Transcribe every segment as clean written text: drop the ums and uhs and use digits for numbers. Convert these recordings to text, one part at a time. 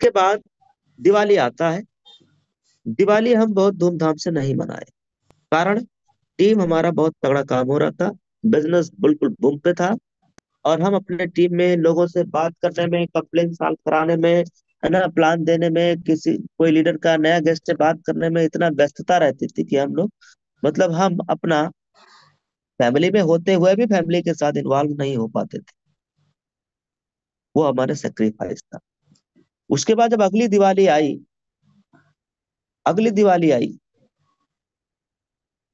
इसके बाद दिवाली आता है। दिवाली हम बहुत धूमधाम से नहीं मनाए, कारण टीम हमारा बहुत तगड़ा काम हो रहा था, बिजनेस बिल्कुल बूम पे था। और हम अपने टीम में लोगों से बात करने में, कंप्लेन सॉल्व कराने में, है ना, प्लान देने में, किसी कोई लीडर का नया गेस्ट से बात करने में इतना व्यस्तता रहती थी कि हम लोग, मतलब हम अपना फैमिली में होते हुए भी फैमिली के साथ इन्वॉल्व नहीं हो पाते थे। वो हमारा सेक्रीफाइस था। उसके बाद जब अगली दिवाली आई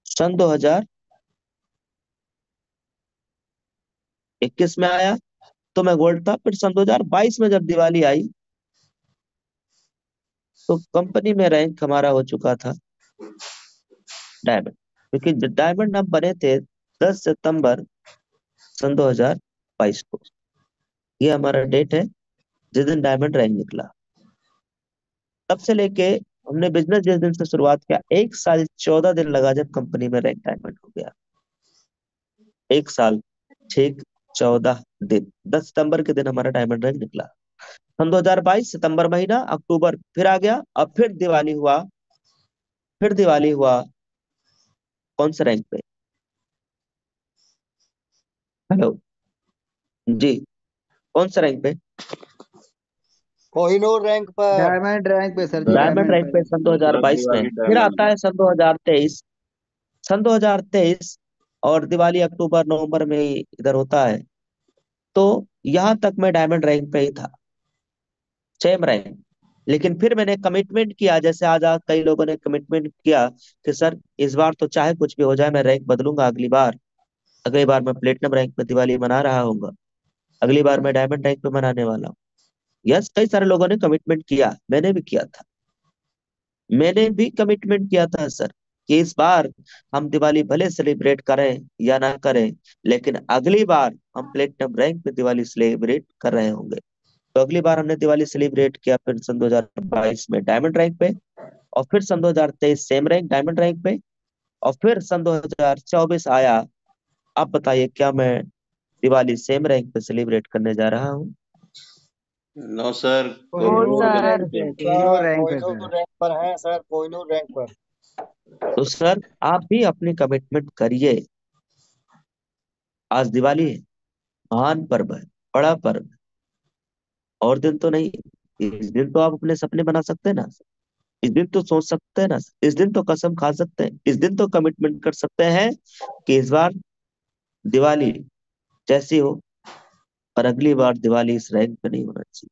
सन 2021 में आया, तो मैं गोल्ड था। फिर सन 2022 में जब दिवाली आई, तो कंपनी में रैंक हमारा हो चुका था डायमंड। क्योंकि डायमंड हम बने थे 10 सितंबर सन 2022 को। ये हमारा डेट है जिस दिन डायमंड रैंक निकला। तब से लेके हमने बिजनेस जिस दिन से शुरुआत किया, 1 साल 14 दिन लगा जब कंपनी में रैंक डायमंड हो गया। 1 साल 6 14 दिन, 10 सितंबर के दिन हमारा डायमंड रैंक निकला। सन 2022 सितंबर महीना, अक्टूबर फिर आ गया, अब फिर दिवाली हुआ। फिर दिवाली हुआ कौन से रैंक पे? हेलो जी, कौन से रैंक पे? कोहिनूर रैंक पर। डायमंड रैंक पे सर जी, डायमंड डायमंड रैंक पे रैंक। सन मतलब 2022 में। दिवाली फिर डायमंड आता में। है सन 2023। सन 2023 और दिवाली अक्टूबर नवंबर में ही इधर होता है। तो यहाँ तक मैं डायमंड रैंक पे ही था, सेम रैंक। लेकिन फिर मैंने कमिटमेंट किया, जैसे आज कई लोगों ने कमिटमेंट किया कि सर इस बार तो चाहे कुछ भी हो जाए मैं रैंक बदलूंगा, अगली बार, अगली बार मैं प्लेटिनम रैंक पे दिवाली मना रहा हूँ, अगली बार मैं डायमंड रैंक पे मनाने वाला हूँ। यस, कई सारे लोगों ने कमिटमेंट किया, मैंने भी किया था। मैंने भी कमिटमेंट किया था सर कि इस बार हम दिवाली भले सेलिब्रेट करें या ना करें, लेकिन अगली बार हम प्लेटिनम रैंक पे दिवाली सेलिब्रेट कर रहे होंगे। तो अगली बार हमने दिवाली सेलिब्रेट किया फिर सन 2022 में डायमंड रैंक पे। और फिर सन 2023 सेम रैंक डायमंड रैंक पे। और फिर सन 2024 आया। अब बताइए क्या मैं दिवाली सेम रैंक पे सेलिब्रेट करने जा रहा हूँ? No sir, Kohinoor Kohinoor rank rank sir. पे, पे। कोहिनूर रैंक पे कोहिनूर सर। रैंक पर है सर, कोहिनूर रैंक पर। तो सर आप भी अपनी कमिटमेंट करिए। आज दिवाली है, महान पर्व है, बड़ा पर्व है। और दिन तो नहीं। इस दिन तो आप अपने सपने बना सकते हैं ना, इस दिन तो सोच सकते हैं ना, इस दिन तो कसम खा सकते हैं, इस दिन तो कमिटमेंट कर सकते हैं कि इस बार दिवाली जैसी हो, पर अगली बार दिवाली इस रैंक पे नहीं होना चाहिए।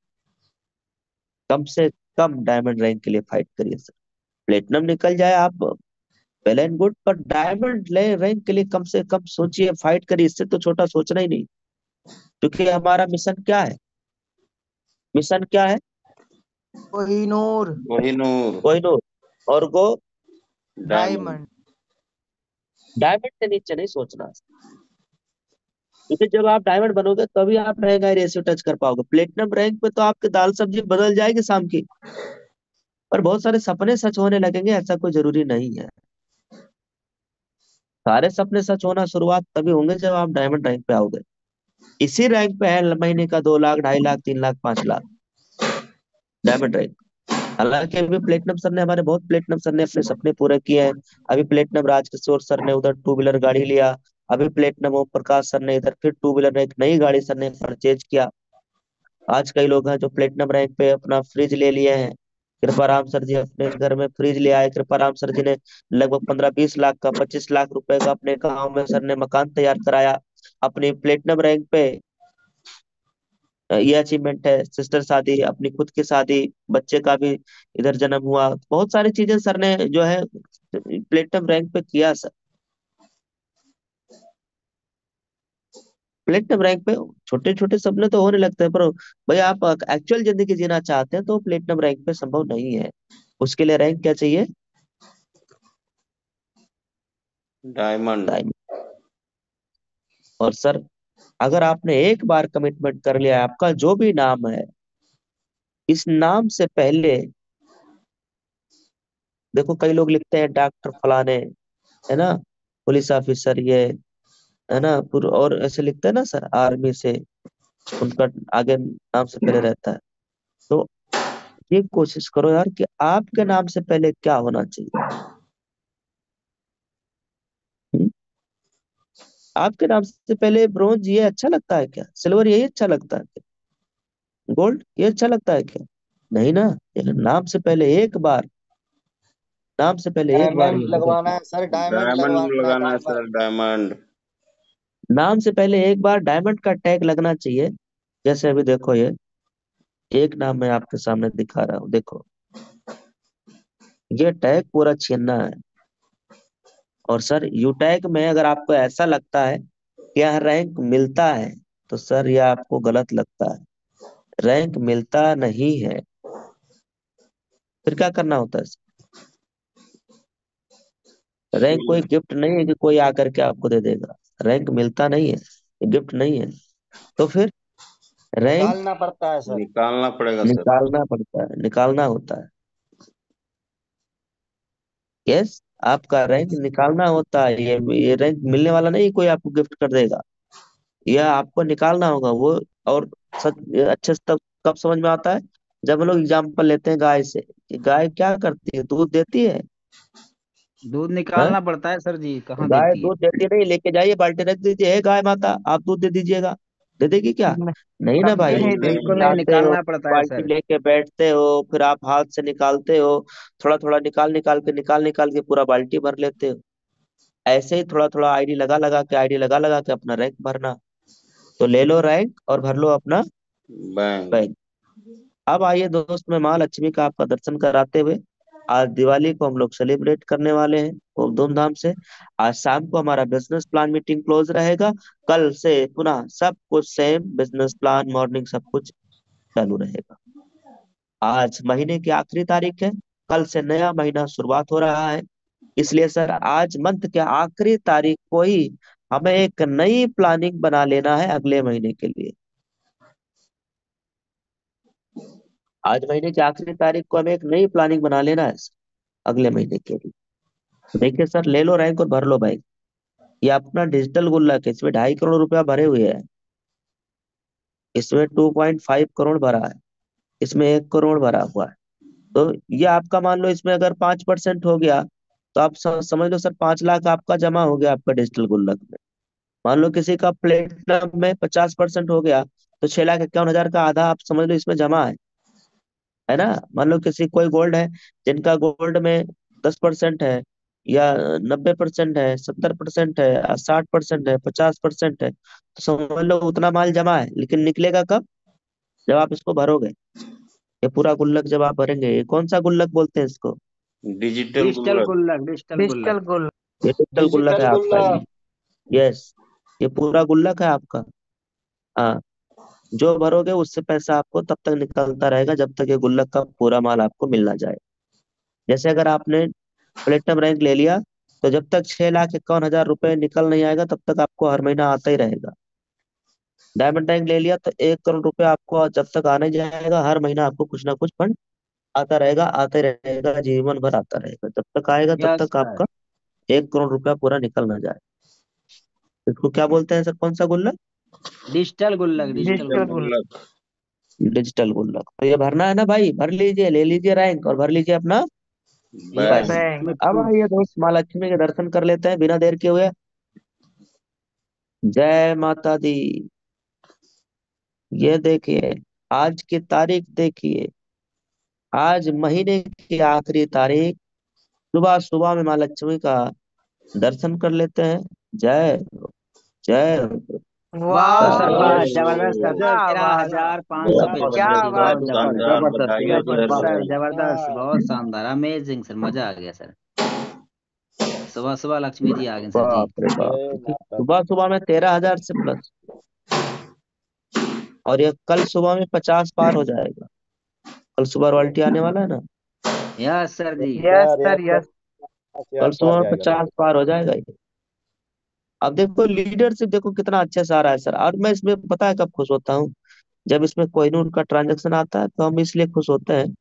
कम से कम डायमंड रैंक के लिए फाइट करिए सर। प्लेटिनम निकल जाए आप, वेल एंड गुड, पर डायमंड ले रैंक के लिए कम से कम सोचिए, फाइट करिए। इससे तो छोटा सोचना ही नहीं। क्योंकि हमारा मिशन क्या है? मिशन क्या है? कोहिनूर कोहिनूर कोहिनूर। और गो डायमंड। डायमंड। डायमंड से नीचे नहीं सोचना। क्योंकि जब आप डायमंड बनोगे तभी आप महंगाई रेशियो टच कर पाओगे। प्लेटिनम रैंक पे तो आपकी दाल सब्जी बदल जाएगी शाम की। पर बहुत सारे सपने सच होने लगेंगे, ऐसा कोई जरूरी नहीं है। सारे सपने सच होना शुरुआत तभी होंगे जब आप डायमंड रैंक पे आओगे। इसी रैंक पे है महीने का 2 लाख, 2.5 लाख, 3 लाख, 5 लाख डायमंड रैंक। हालांकि अभी प्लेटिनम सर ने, हमारे बहुत प्लेटिनम सर ने अपने सपने पूरे किए हैं। अभी प्लेटिनम राजकिशोर सर ने उधर टू व्हीलर गाड़ी लिया। अभी प्लेटिनम ओम प्रकाश सर ने इधर फिर टू व्हीलर एक नई गाड़ी सर ने परचेज किया। आज कई लोग हैं जो प्लेटिनम रैंक पे अपना फ्रिज ले लिए हैं। कृपाराम सर जी अपने घर में फ्रिज ले आए। कृपाराम सर जी ने लगभग 15-20 लाख का, 25 लाख रुपए का अपने गांव में सर ने मकान तैयार कराया अपनी प्लेटिनम रैंक पे। ये अचीवमेंट है। सिस्टर शादी, अपनी खुद की शादी, बच्चे का भी इधर जन्म हुआ। बहुत सारी चीजें सर ने जो है प्लेटिनम रैंक पे किया सर। प्लेटिनम रैंक पे छोटे छोटे सपने तो होने लगते हैं, पर भाई आप एक्चुअल जिंदगी जीना चाहते हैं तो प्लेटिनम रैंक पे संभव नहीं है। उसके लिए रैंक क्या चाहिए? डायमंड। टाइम। और सर अगर आपने एक बार कमिटमेंट कर लिया है, आपका जो भी नाम है, इस नाम से पहले, देखो कई लोग लिखते हैं डॉक्टर फलाने, है ना, पुलिस ऑफिसर ये, है ना, और ऐसे लिखते हैं ना सर, आर्मी से उनका आगे नाम से पहले रहता है। तो ये कोशिश करो यार कि आपके नाम से पहले क्या होना चाहिए। हम्म? आपके नाम से पहले ब्रोंज ये अच्छा लगता है क्या? सिल्वर यही अच्छा लगता है क्या? गोल्ड ये अच्छा लगता है क्या? नहीं ना। ये नाम से पहले एक बार, नाम से पहले एक बार ये डायमंड होगा लगवाना कि है सर, डायमंड डायमंड लगवाना है, लगाना है डायमंड। Sir, diamond. नाम से पहले एक बार डायमंड का टैग लगना चाहिए। जैसे अभी देखो, ये एक नाम मैं आपके सामने दिखा रहा हूँ, देखो ये टैग पूरा छीनना है। और सर यू टैग में अगर आपको ऐसा लगता है कि यहाँ रैंक मिलता है, तो सर यह आपको गलत लगता है। रैंक मिलता नहीं है। फिर क्या करना होता है? रैंक कोई गिफ्ट नहीं है कि कोई आकर के आपको दे देगा। रैंक मिलता नहीं है, गिफ्ट नहीं है। तो फिर रैंक निकालना पड़ता है सर। निकालना पड़ेगा सर। निकालना पड़ता है, निकालना होता है। यस, आपका रैंक निकालना होता है। ये रैंक मिलने वाला नहीं, कोई आपको गिफ्ट कर देगा। यह आपको निकालना होगा वो। और सच अच्छे से तब कब समझ में आता है? जब हम लोग एग्जाम्पल लेते हैं गाय से, कि गाय क्या करती है, दूध देती है। दूध हाँ? निकालना पड़ता है सर जी, कहाँ गाय देती है। दूध देती नहीं, लेके जाइए बाल्टी रख दीजिए, हे गाय माता आप दूध दे दीजिएगा। दे देगी क्या? न- नहीं ना कभी भाई। नहीं, नहीं उसमें बिल्कुल नहीं। नहीं, जाते हो, निकालना पड़ता है बाल्टी सर। लेके बैठते हो, फिर आप हाथ से निकालते हो। थोड़ा थोड़ा निकाल निकाल के पूरा बाल्टी भर लेते हो। ऐसे ही थोड़ा थोड़ा आईडी लगा लगा के अपना रैंक भरना। तो ले लो रैंक और भर लो अपना बैंक। बैंक। अब आइए दोस्त, मैं माँ लक्ष्मी का आपका दर्शन कराते हुए, आज दिवाली को हम लोग सेलिब्रेट करने वाले हैं खूब धूमधाम से। आज शाम को हमारा बिजनेस प्लान मीटिंग क्लोज रहेगा। कल से पुनः सब कुछ सेम, बिजनेस प्लान मॉर्निंग सब कुछ चालू रहेगा। आज महीने की आखिरी तारीख है। कल से नया महीना शुरुआत हो रहा है। इसलिए सर आज मंथ के आखिरी तारीख को ही हमें एक नई प्लानिंग बना लेना है अगले महीने के लिए। आज महीने की आखिरी तारीख को हमें एक नई प्लानिंग बना लेना है अगले महीने के लिए। देखिए सर, ले लो रैंक और भर लो बैंक। ये अपना डिजिटल गुल्लक है, इसमें 2.5 करोड़ रुपया भरे हुए हैं। इसमें 2.5 करोड़ भरा है। इसमें 1 करोड़ भरा हुआ है। तो ये आपका मान लो, इसमें अगर 5% हो गया, तो आप समझ लो सर 5 लाख आपका जमा हो गया आपका डिजिटल गुल्लक में। मान लो किसी का प्लेटिनम में 50% हो गया, तो 6,51,000 का आधा आप समझ लो इसमें जमा है ना। मान लो किसी कोई गोल्ड है, जिनका गोल्ड में 10% है, या 90% है, 70% है, 60% है, 50% है, तो समझ लो उतना माल जमा है। लेकिन निकलेगा कब? जब आप इसको भरोगे। ये पूरा गुल्लक जब आप भरेंगे, ये कौन सा गुल्लक बोलते हैं इसको? डिजिटल डिजिटल गुल्लक। गुल्लक, डिजिटल डिजिटल गुल्लक। गुल ये डिजिटल गुल्लक है डिजिटल आपका गुल्ला। ये। यस, ये पूरा गुल्लक है आपका। हाँ, जो भरोगे उससे पैसा आपको तब तक निकलता रहेगा जब तक ये गुल्लक का पूरा माल आपको मिल ना जाए। जैसे अगर आपने प्लेटिनम रैंक ले लिया, तो जब तक 6,51,000 रुपए निकल नहीं आएगा, तब तक आपको हर महीना आता ही रहेगा। डायमंड रैंक ले लिया, तो 1 करोड़ रुपए आपको जब तक आने जाएगा, हर महीना आपको कुछ ना कुछ फंड आता रहेगा, आते रहेगा, जीवन भर आता रहेगा, जब तक आएगा तब यस तक सर। आपका 1 करोड़ रुपया पूरा निकल ना जाए। इसको क्या बोलते हैं सर, कौन सा गुल्लक? डिजिटल गुल्लक, डिजिटल डिजिटल डिजिटल गुल्लक। गुल गुल्लक। डिजिटल गुल्लक। तो ये भरना है ना भाई, भर लीजिए, ले लीजिए रैंक और भर लीजिए अपना बैंक। यस। बैंक। अब आइए दोस्त, माँ लक्ष्मी के दर्शन कर लेते हैं बिना देर के हुए। जय माता दी। ये देखिए, आज की तारीख देखिए। आज महीने की आखिरी तारीख, सुबह सुबह में माँ लक्ष्मी का दर्शन कर लेते हैं। जय हो, जय हो। वाह वाह सर, सर, वाह, जय जबरदस्त सर, हो। क्या तेरह बात है। हजार पाँच सौ पे क्या जी, बात बहुत बहुत है जबरदस्त, सर। शानदार, जबरदस्त, बधाई हो जबरदस्त सर। सर, जबरदस्त। जबरदस्त, हाँ। बहुत शानदार, अमेजिंग सर, मजा आ गया सर। सुबह सुबह लक्ष्मी जी आ गए सर जी। बाप रे बाप, जय माता दी। सुबह सुबह में 13,000 से प्लस। और ये कल सुबह में 50 पार हो जाएगा। कल सुबह रॉयल्टी आने वाला है ना। Yes sir ji. Yes sir, yes. कल यार पार सुबह में जाएगा सर। 50 पार हो जाएगा ये। अब देखो लीडरशिप, देखो कितना अच्छे से आ रहा है सर। और मैं इसमें पता है कब खुश होता हूँ? जब इसमें कोहिनूर का ट्रांजैक्शन आता है, तो हम इसलिए खुश होते हैं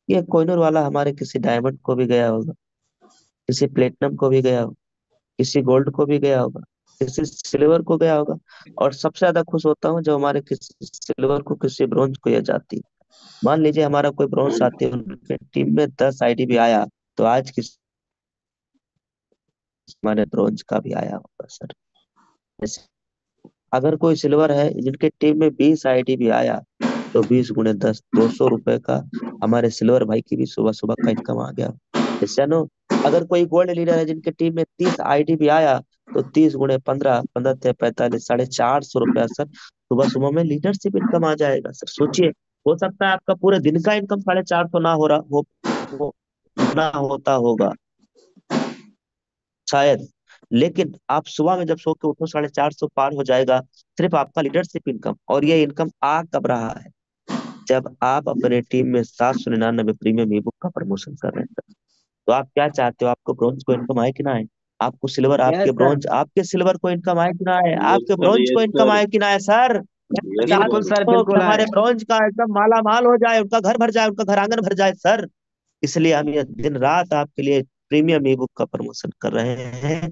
कि ये कोहिनूर वाला हमारे किसी डायमंड को भी गया होगा, किसी प्लेटिनम को भी गया होगा, किसी गोल्ड को भी गया होगा, किसी सिल्वर को गया होगा। और सबसे ज्यादा खुश होता हूँ जब हमारे किसी सिल्वर को किसी ब्रोंज को ये जाती है। मान लीजिए हमारा कोई ब्रॉन्ज साथी है, उनके टीम में 10 आईडीबी आया, तो आज किस हमारे ब्रॉन्ज का भी आया होगा सर। जैसे अगर कोई सिल्वर है जिनके टीम में 20 आईडीबी आया, तो 20 × 10 200 रुपए का हमारे सिल्वर भाई की भी सुबह सुबह का इनकम आ गया। इससे नो, अगर कोई गोल्ड लीडर है जिनके टीम में 30 आईडीबी आया, तो 30 × 15, 15 × 45, 450 रुपया सर सुबह सुबह में लीडरशिप इनकम आ जाएगा सर। सोचिए, हो सकता है आपका पूरे दिन का इनकम 450 ना हो रहा हो ना होता होगा शायद, लेकिन आप सुबह में जब सो के उठो 450 पार हो जाएगा सिर्फ आपका लीडरशिप इनकम। और ये इनकम आ कब रहा है? जब आप अपने टीम में 799 प्रीमियम ई बुक का प्रमोशन कर रहे हैं। तो आप क्या चाहते हो, आपको ब्रॉन्ज को इनकम आए कि ना आए? आपको सिल्वर, यस आपके सर। ब्रॉन्ज, आपके सिल्वर को इनकम आए कि ना आए? यस आपके सर, ब्रॉन्ज को यस इनकम सर, आए कि ना आए सर? मैं यस बिल्कुल सर। सर, चाहता हूँ कि बिल्कुल हमारे आए। ब्रॉन्ज का एकदम माला माल हो जाए, उनका घर भर जाए, उनका घर आंगन भर जाए सर। इसलिए हम ये दिन रात आपके लिए प्रीमियम ई बुक का प्रमोशन कर रहे हैं,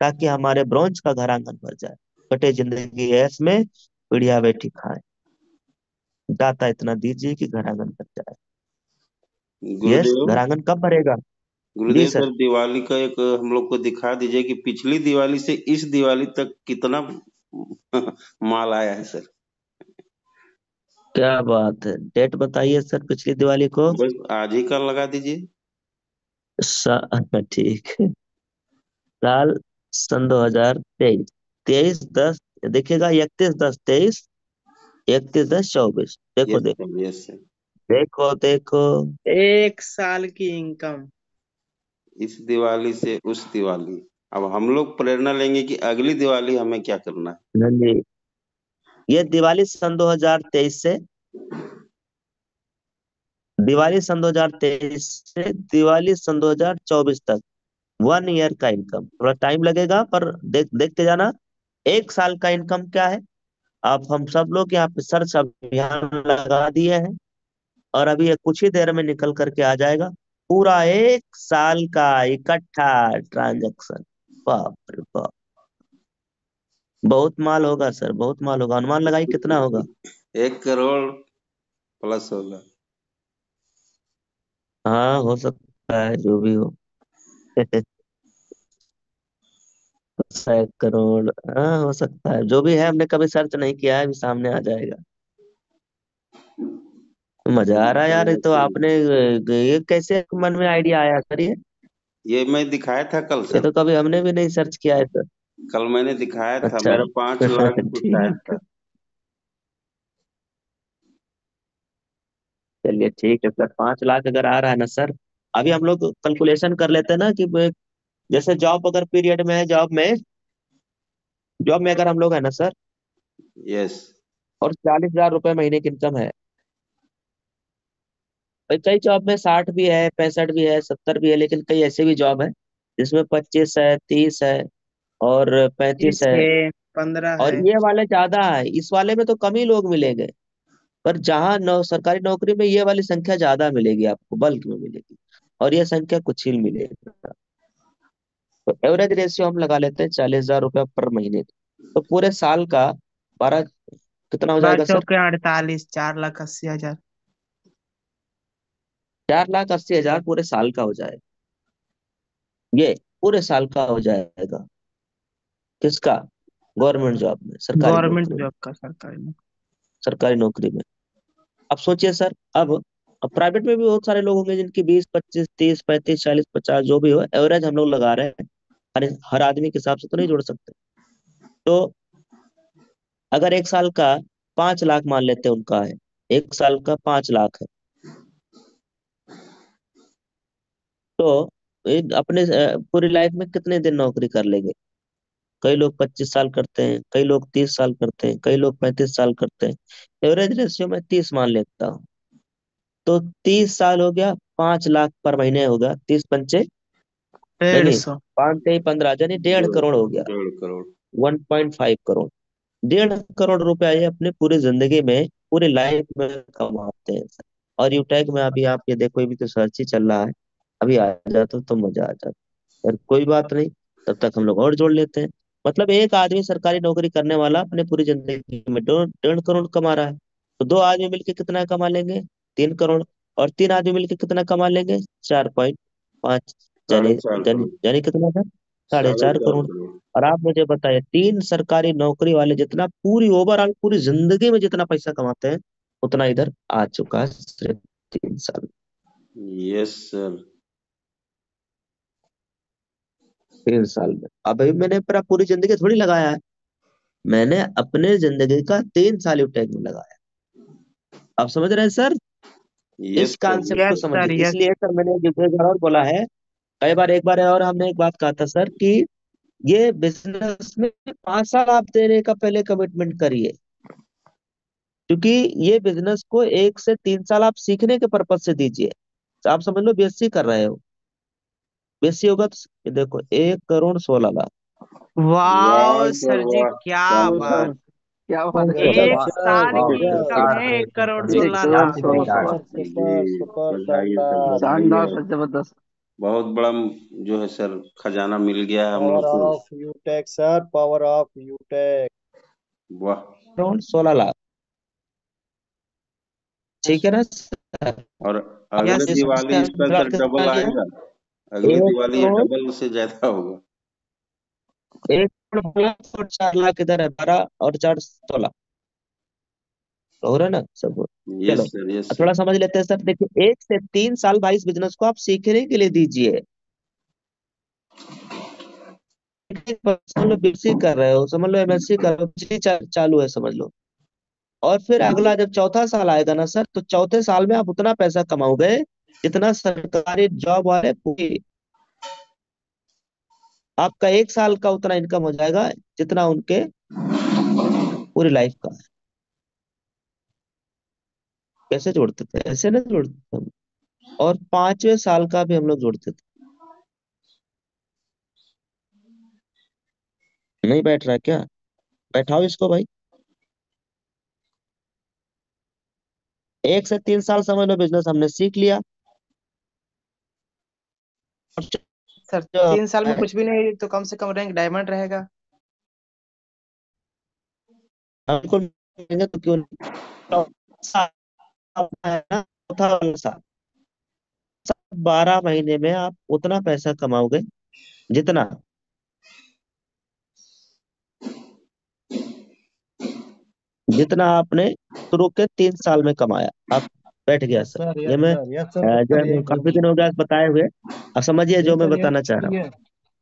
ताकि हमारे ब्रॉन्ज का घर आंगन भर जाए। कटे जिंदगी ऐश में, बढ़िया बैठी खाए, दाता इतना दीजिए कि घर आंगन भर जाए। यस, गुरुदेव, घर आंगन कब भरेगा? जी गुरुदेव सर। सर, दिवाली का एक हम लोग को दिखा दीजिए कि पिछली दिवाली से इस दिवाली तक कितना माल आया है सर। क्या बात है, डेट बताइए सर पिछली दिवाली को। बस आज ही का लगा दीजिए। ठीक है। साल सन 2023, 23/10, देखिएगा 31/10/23, 31/10/24। देखो यस देखो सर, यस सर। देखो देखो। एक साल की इनकम। इस दिवाली से उस दिवाली। अब हम लोग प्रेरणा लेंगे कि अगली दिवाली हमें क्या करना है। हाँ जी, ये दिवाली सन 2023 से, दिवाली सन 2023 से दिवाली सन 2024 तक 1 ईयर का इनकम। थोड़ा टाइम लगेगा पर देखते जाना। 1 साल का इनकम क्या है, आप हम सब लोग यहाँ पे सर्च अभियान लगा दिए हैं, और अभी ये कुछ ही देर में निकल करके आ जाएगा पूरा 1 साल का इकट्ठा ट्रांजैक्शन। बाप रे बाप, बहुत माल होगा सर, बहुत माल होगा। अनुमान लगाई कितना होगा? 1 करोड़ प्लस होगा। हाँ, हो सकता है जो भी हो। 1 करोड़, हाँ हो सकता है जो भी है, हमने कभी सर्च नहीं किया है, अभी सामने आ जाएगा। मजा आ रहा है यार, ये तो आपने ये कैसे मन में आइडिया आया सर ये मैं दिखाया था कल ये सर। तो कभी हमने भी नहीं सर्च किया है सर। कल मैंने दिखाया था, अच्छा। मेरा 5 लाख कुछ आया ठीक है, था। चलिए ठीक है सर, 5 लाख अगर आ रहा है ना सर, अभी हम लोग कैलकुलेशन कर लेते हैं ना कि जैसे जॉब अगर पीरियड में है, जॉब में अगर हम लोग है ना सर, यस। और 40,000 रुपए महीने की इनकम है, भाई कई जॉब में 60 भी है, 65 भी है, 70 भी है, लेकिन कई ऐसे भी जॉब है जिसमें 25 है, 30 है, और 35 तीस है। है, 15 और है। ये वाले ज्यादा है, इस वाले में तो कम ही लोग मिलेंगे। पर जहाँ सरकारी नौकरी में ये वाली संख्या ज्यादा मिलेगी, आपको बल्क में मिलेगी, और ये संख्या कुछ ही मिलेगी। तो एवरेज रेशियो हम लगा लेते हैं 40,000 रुपया पर महीने। तो पूरे साल का 12, कितना हो बारह जाएगा सर? चौके 48, 4,80,000। 4,80,000 पूरे साल का हो जाएगा। ये पूरे साल का हो जाएगा, किसका? गवर्नमेंट जॉब में, सरकारी गवर्नमेंट नौकरी में, जॉब का, सरकारी में। सरकारी नौकरी में। अब सोचिए सर, अब प्राइवेट में भी बहुत सारे लोग होंगे जिनकी 20, 25, 30, 35, 40, 50 जो भी हो, एवरेज हम लोग लगा रहे हैं। हर आदमी के हिसाब से तो नहीं जोड़ सकते। तो अगर 1 साल का 5 लाख मान लेते हैं उनका है, 1 साल का 5 लाख है, तो अपने पूरी लाइफ में कितने दिन नौकरी कर लेंगे? कई लोग 25 साल करते हैं, कई लोग 30 साल करते हैं, कई लोग 35 साल करते हैं। एवरेज रेशियो में 30 मान लेता हूँ, तो 30 साल हो गया, 5 लाख पर महीने होगा, 30 पंचे, 150। यानी 5 से ही 15, यानी 1.5 करोड़ हो गया। 1.5 करोड़। 1.5 करोड़, 1.5 करोड़ रुपया ये अपने पूरी जिंदगी में, पूरी लाइफ में कमाते हैं सर। और यूटैग में अभी आप ये देखो, ये भी तो सर्च ही चल रहा है, अभी आ जाता तो मजा आ जाता। और कोई बात नहीं, तब तक हम लोग और जोड़ लेते हैं। मतलब एक आदमी सरकारी नौकरी करने वाला अपने पूरी जिंदगी में 1.5 करोड़ कमा रहा है, तो 2 आदमी मिलके कितना कमा लेंगे? 3 करोड़। और 3 आदमी मिलके कितना कमा लेंगे? 4.5। साढ़े यानी चार यानी करोड़ यानी कितना था? साढ़े साढ़े चार चार करोड़ करोड़ और आप मुझे बताइए, 3 सरकारी नौकरी वाले जितना पूरी ओवरऑल पूरी जिंदगी में जितना पैसा कमाते हैं, उतना इधर आ चुका है सिर्फ 3 साल। Yes sir. 3 साल में। अभी मैंने पूरा पूरी जिंदगी थोड़ी लगाया है, मैंने अपने जिंदगी का 3 साल टेक में लगाया। आप समझ रहे हैं सर? यस इस सर, कॉन्सेप्ट को यस समझिए। Sir, yes. इसलिए सर मैंने एक बार और बोला है, कई बार, एक बार और हमने एक बात कहा था सर कि ये बिजनेस में 5 साल आप देने का पहले कमिटमेंट करिए, क्योंकि ये बिजनेस को 1 से 3 साल आप सीखने के पर्पज से दीजिए। तो आप समझ लो बीएससी कर रहे हो, बीएससी होगा तो ये देखो 1 करोड़ 16 लाख। वाह वाह सर सर जी, वाह, क्या क्या बात। बात। क्या बात है सर, एक वाह। साल वाह, की इनकम रिकॉर्ड है ब्रेक, 1 करोड़ एक 16 लाख। करोड़ 16 लाख। जी, बधाई है सर, बधाई शानदार है। सर, जबरदस्त। बहुत बड़ा जो है सर खजाना मिल गया है हम पावर लोग को। Of Utech sir, power of Utech. वाह। करोड़ 16 लाख, ठीक है ना सर? और अब अगले यस सर। दिवाली इसका सर डबल कितना गया? आएगा। अगली एक दिवाली ये करोड़ डबल से ज्यादा होगा। 1 करोड़ 4 लाख इधर है, 12 और 4 16 हो रहा है ना सब? यस चलो सर, यस अब सर। थोड़ा समझ लेते हैं सर। देखिए 1 से 3 साल भाई इस बिजनेस को आप सीखने के लिए दीजिए। समझ लो बीएससी कर रहे हो, समझ लो एमएससी कर रहे हो, PhD चालू है समझ लो। और फिर अगला जब चौथा साल आएगा ना सर, तो चौथे साल में आप उतना पैसा कमाओगे जितना सरकारी जॉब वाले पूरी, आपका 1 साल का उतना इनकम हो जाएगा जितना उनके पूरी लाइफ का है। कैसे जोड़ते थे? ऐसे नहीं जोड़ते थे हम। और 5वें साल का भी हम लोग जोड़ते थे। नहीं बैठ रहा है क्या? बैठाओ इसको भाई। 1 से 3 साल समझ लो बिजनेस हमने सीख लिया। और सर जो 3 साल में है, कुछ भी नहीं तो कम से कम रैंक डायमंड रहेगा। हमको मिलेंगे तो क्यों नहीं? साल है ना, चौथा वाला साल, 12 महीने में आप उतना पैसा कमाओगे जितना जितना आपने शुरू के 3 साल में कमाया। अब बैठ गया यस सर सर, ये यस मैं सर, यस सर, जो सर है यही मैं काफी दिन हो गया बताए हुए। अब समझिए यही जो मैं सर, बताना चाह रहा यही हूँ। है,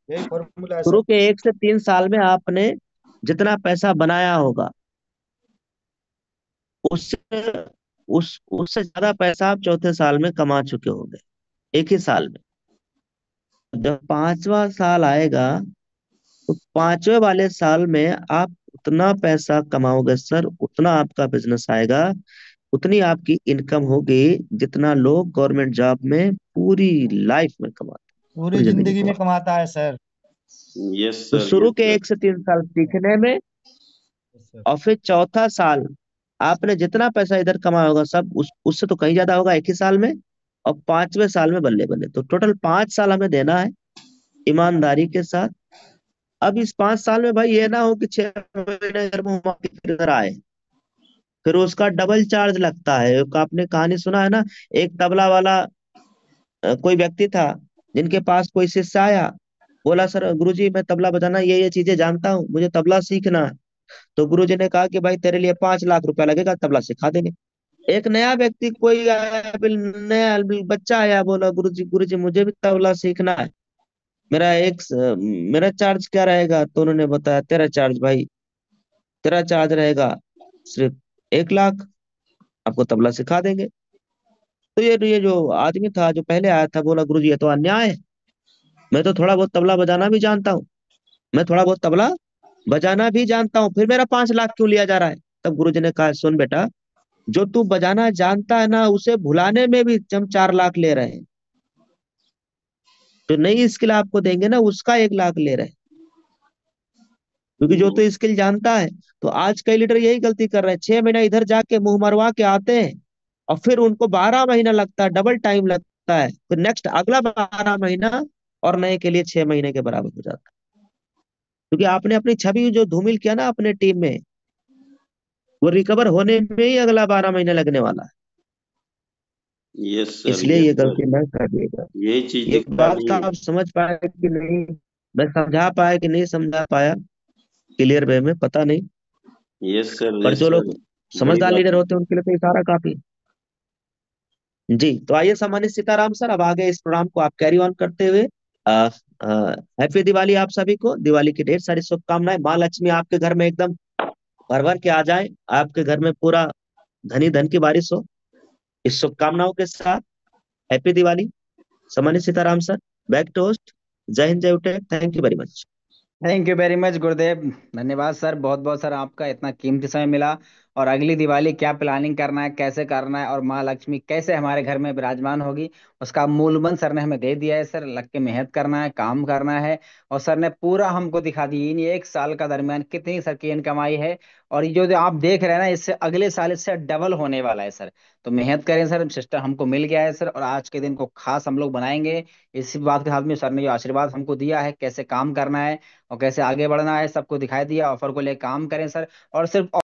यही फॉर्मूला है सर। शुरू के 1 से 3 साल में आपने जितना पैसा बनाया होगा, उससे उससे ज्यादा पैसा आप चौथे साल में कमा चुके होंगे, एक ही साल में। जब 5वां साल आएगा, तो 5वें वाले साल में आप उतना पैसा कमाओगे सर, उतना आपका बिजनेस आएगा, उतनी आपकी इनकम होगी जितना लोग गवर्नमेंट जॉब में पूरी लाइफ में कमाते हैं, पूरी पूरी जिंदगी जिंदगी में कमाते कमाता है सर। यस हैं। तो सर, शुरू यस के सर। 1 से 3 साल सीखने में, यस सर। और फिर चौथा साल आपने जितना पैसा इधर कमाया होगा सब उससे तो कहीं ज्यादा होगा एक ही साल में। और 5वें साल में बल्ले बल्ले, तो टोटल 5 साल हमें देना है ईमानदारी के साथ। अब इस 5 साल में भाई ये ना हो कि 6 महीने घर में घुमा के फिर इधर आए, फिर उसका डबल चार्ज लगता है। एक आपने कहानी सुना है ना, एक तबला वाला कोई व्यक्ति था, जिनके पास कोई शिष्य आया, बोला सर गुरुजी मैं तबला बजाना ये चीजें जानता हूँ, मुझे तबला सीखना है। तो गुरुजी ने कहा कि भाई तेरे लिए 5 लाख रुपया लगेगा, तबला सिखा देंगे। एक नया व्यक्ति कोई आया, नया बच्चा आया, बोला गुरुजी मुझे भी तबला सीखना है, मेरा चार्ज क्या रहेगा? तो उन्होंने बताया तेरा चार्ज भाई, तेरा चार्ज रहेगा सिर्फ 1 लाख, आपको तबला सिखा देंगे। तो ये जो आदमी था जो पहले आया था, बोला गुरुजी ये तो अन्याय है, मैं तो थोड़ा बहुत तबला बजाना भी जानता हूँ, मैं थोड़ा बहुत तबला बजाना भी जानता हूँ, फिर मेरा 5 लाख क्यों लिया जा रहा है? तब गुरुजी ने कहा सुन बेटा, जो तू बजाना जानता है ना, उसे भुलाने में भी हम 4 लाख ले रहे हैं। जो नई स्किल आपको देंगे ना, उसका 1 लाख ले रहे हैं, क्योंकि जो तो स्किल जानता है। तो आज कई लीडर यही गलती कर रहे हैं, 6 महीना इधर जाके मुंह मरवा के आते हैं, और फिर उनको 12 महीना लगता है, डबल टाइम लगता है, फिर नेक्स्ट अगला 12 महीना और नए के लिए 6 महीने के बराबर हो जाता है। क्योंकि आपने अपनी छवि जो धूमिल किया ना अपने टीम में, वो रिकवर होने में ही अगला 12 महीने लगने वाला है। यस सर, इसलिए यस ये सर, गलती न करिएगा। यही चीज ये दिखता बात नहीं का है। आप समझ पाए कि नहीं, मैं समझा पाया कि नहीं समझा पाया क्लियर वे में, पता नहीं। यस सर, पर यस जो लोग सर, बड़ी समझदार बात लीडर है होते सर। हैं उनके लिए तो इशारा काफी। जी, तो आइए सामान्य सीताराम सर, अब आगे इस प्रोग्राम को आप कैरी ऑन करते हुए हैप्पी दिवाली आप सभी को, दिवाली की ढेर सारी शुभकामनाएं। माँ लक्ष्मी आपके घर में एकदम भर भर के आ जाए, आपके घर में पूरा धनी धन की बारिश हो, इस शुभकामनाओं के साथ हैप्पी दिवाली। सामान्य Sitaram sir, back to host. जय हिंद, जय उठे, thank you very much. Thank you very much गुरुदेव। धन्यवाद सर, बहुत बहुत सर, आपका इतना कीमती समय मिला। और अगली दिवाली क्या प्लानिंग करना है, कैसे करना है, और माँ लक्ष्मी कैसे हमारे घर में विराजमान होगी, उसका मूल मंत्र सर ने हमें दे दिया है। सर लग के मेहनत करना है, काम करना है। और सर ने पूरा हमको दिखा दी इन एक साल का दरमियान कितनी सर की इनकम आई है। और ये जो आप देख रहे हैं ना, इससे अगले साल इससे डबल होने वाला है सर। तो मेहनत करें सर, सिस्टम हमको मिल गया है सर, और आज के दिन को खास हम लोग बनाएंगे। इसी बात के साथ में सर ने जो आशीर्वाद हमको दिया है, कैसे काम करना है और कैसे आगे बढ़ना है, सबको दिखाई दिया। ऑफर को लेकर काम करें सर। और सिर्फ